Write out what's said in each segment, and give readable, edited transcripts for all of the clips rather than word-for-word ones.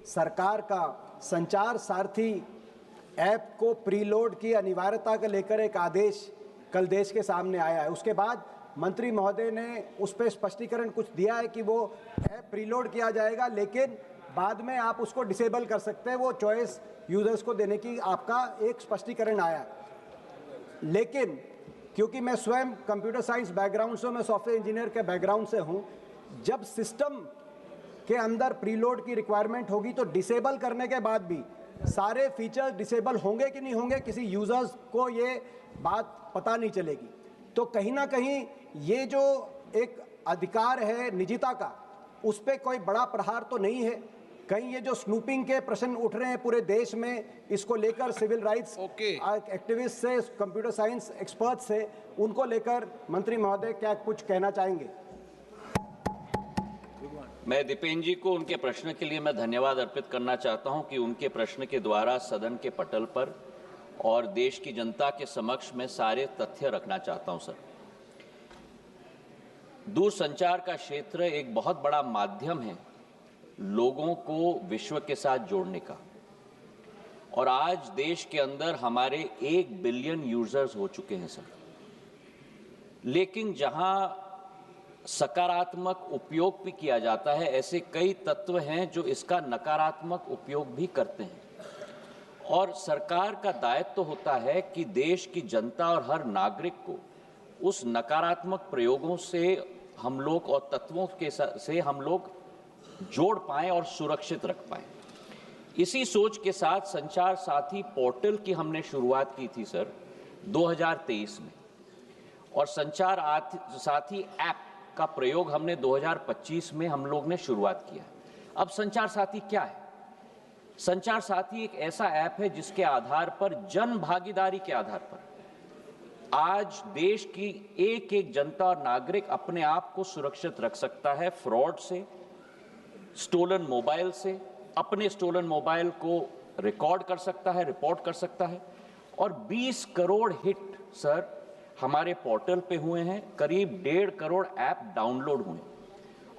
सरकार का संचार सारथी ऐप को प्रीलोड की अनिवार्यता को लेकर एक आदेश कल देश के सामने आया है। उसके बाद मंत्री महोदय ने उस पर स्पष्टीकरण कुछ दिया है कि वो ऐप प्रीलोड किया जाएगा, लेकिन बाद में आप उसको डिसेबल कर सकते हैं। वो चॉइस यूजर्स को देने की आपका एक स्पष्टीकरण आया। लेकिन क्योंकि मैं स्वयं कंप्यूटर साइंस बैकग्राउंड से, मैं सॉफ्टवेयर इंजीनियर के बैकग्राउंड से हूं, जब सिस्टम के अंदर प्रीलोड की रिक्वायरमेंट होगी तो डिसेबल करने के बाद भी सारे फीचर्स डिसेबल होंगे कि नहीं होंगे, किसी यूजर्स को ये बात पता नहीं चलेगी। तो कहीं ना कहीं ये जो एक अधिकार है निजता का, उस पर कोई बड़ा प्रहार तो नहीं है। कहीं ये जो स्नूपिंग के प्रश्न उठ रहे हैं पूरे देश में, इसको लेकर सिविल राइट्स एक्टिविस्ट से, कंप्यूटर साइंस एक्सपर्ट से, उनको लेकर मंत्री महोदय क्या कुछ कहना चाहेंगे? मैं दीपेन जी को उनके प्रश्न के लिए मैं धन्यवाद अर्पित करना चाहता हूं कि उनके प्रश्न के द्वारा सदन के पटल पर और देश की जनता के समक्ष में सारे तथ्य रखना चाहता हूं। सर, दूरसंचार का क्षेत्र एक बहुत बड़ा माध्यम है लोगों को विश्व के साथ जोड़ने का, और आज देश के अंदर हमारे 1 बिलियन यूजर्स हो चुके हैं सर। लेकिन जहां सकारात्मक उपयोग भी किया जाता है, ऐसे कई तत्व हैं जो इसका नकारात्मक उपयोग भी करते हैं। और सरकार का दायित्व तो होता है कि देश की जनता और हर नागरिक को उस नकारात्मक प्रयोगों से हम लोग और तत्वों के से हम लोग जोड़ पाएं और सुरक्षित रख पाएं। इसी सोच के साथ संचार साथी पोर्टल की हमने शुरुआत की थी सर 2023 में, और संचार साथी ऐप का प्रयोग हमने 2025 में हम लोग ने शुरुआत किया। अब संचार साथी क्या है? संचार साथी एक ऐसा ऐप है जिसके आधार पर, जन भागीदारी के आधार पर, आज देश की एक एक जनता और नागरिक अपने आप को सुरक्षित रख सकता है फ्रॉड से, स्टोलन मोबाइल से, अपने स्टोलन मोबाइल को रिकॉर्ड कर सकता है, रिपोर्ट कर सकता है। और 20 करोड़ हिट सर हमारे पोर्टल पे हुए हैं, करीब 1.5 करोड़ ऐप डाउनलोड हुए,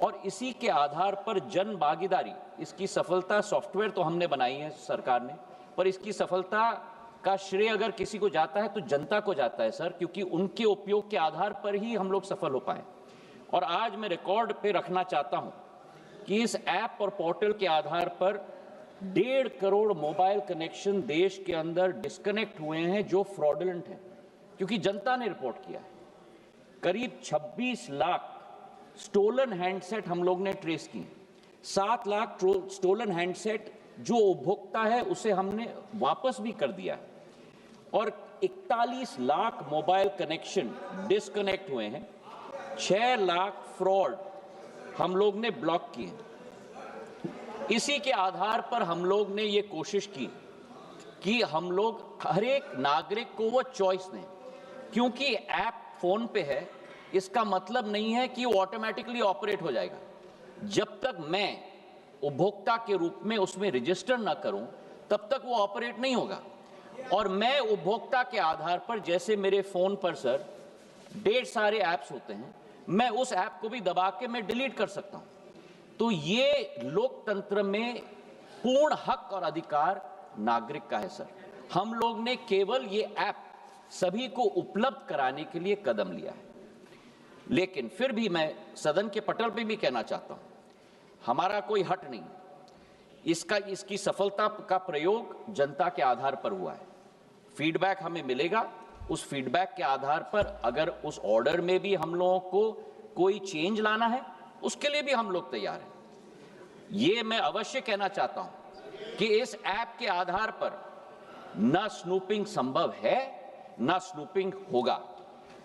और इसी के आधार पर जन भागीदारी, इसकी सफलता, सॉफ्टवेयर तो हमने बनाई है सरकार ने, पर इसकी सफलता का श्रेय अगर किसी को जाता है तो जनता को जाता है सर, क्योंकि उनके उपयोग के आधार पर ही हम लोग सफल हो पाए। और आज मैं रिकॉर्ड पे रखना चाहता हूं कि इस ऐप और पोर्टल के आधार पर 1.5 करोड़ मोबाइल कनेक्शन देश के अंदर डिस्कनेक्ट हुए हैं जो फ्रॉडुलेंट हैं, क्योंकि जनता ने रिपोर्ट किया है। करीब 26 लाख स्टोलन हैंडसेट हम लोग ने ट्रेस किए, 7 लाख स्टोलन हैंडसेट जो उपभोक्ता है उसे हमने वापस भी कर दिया है, और 41 लाख मोबाइल कनेक्शन डिस्कनेक्ट हुए हैं, 6 लाख फ्रॉड हम लोग ने ब्लॉक किए। इसी के आधार पर हम लोग ने ये कोशिश की कि हम लोग हर एक नागरिक को वो चॉइस दें, क्योंकि ऐप फोन पे है, इसका मतलब नहीं है कि वो ऑटोमेटिकली ऑपरेट हो जाएगा। जब तक मैं उपभोक्ता के रूप में उसमें रजिस्टर ना करूं, तब तक वो ऑपरेट नहीं होगा। और मैं उपभोक्ता के आधार पर, जैसे मेरे फोन पर सर ढेर सारे ऐप्स होते हैं, मैं उस ऐप को भी दबा के मैं डिलीट कर सकता हूं। तो ये लोकतंत्र में पूर्ण हक और अधिकार नागरिक का है सर। हम लोग ने केवल ये ऐप सभी को उपलब्ध कराने के लिए कदम लिया है। लेकिन फिर भी मैं सदन के पटल पे भी कहना चाहता हूं, हमारा कोई हट नहीं, इसकी सफलता का प्रयोग जनता के आधार पर हुआ है। फीडबैक हमें मिलेगा, उस फीडबैक के आधार पर अगर उस ऑर्डर में भी हम लोगों को कोई चेंज लाना है, उसके लिए भी हम लोग तैयार हैं। ये मैं अवश्य कहना चाहता हूं कि इस ऐप के आधार पर न स्नूपिंग संभव है, न स्नूपिंग होगा।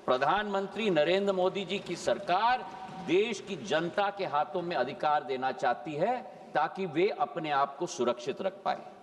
प्रधानमंत्री नरेंद्र मोदी जी की सरकार देश की जनता के हाथों में अधिकार देना चाहती है ताकि वे अपने आप को सुरक्षित रख पाए।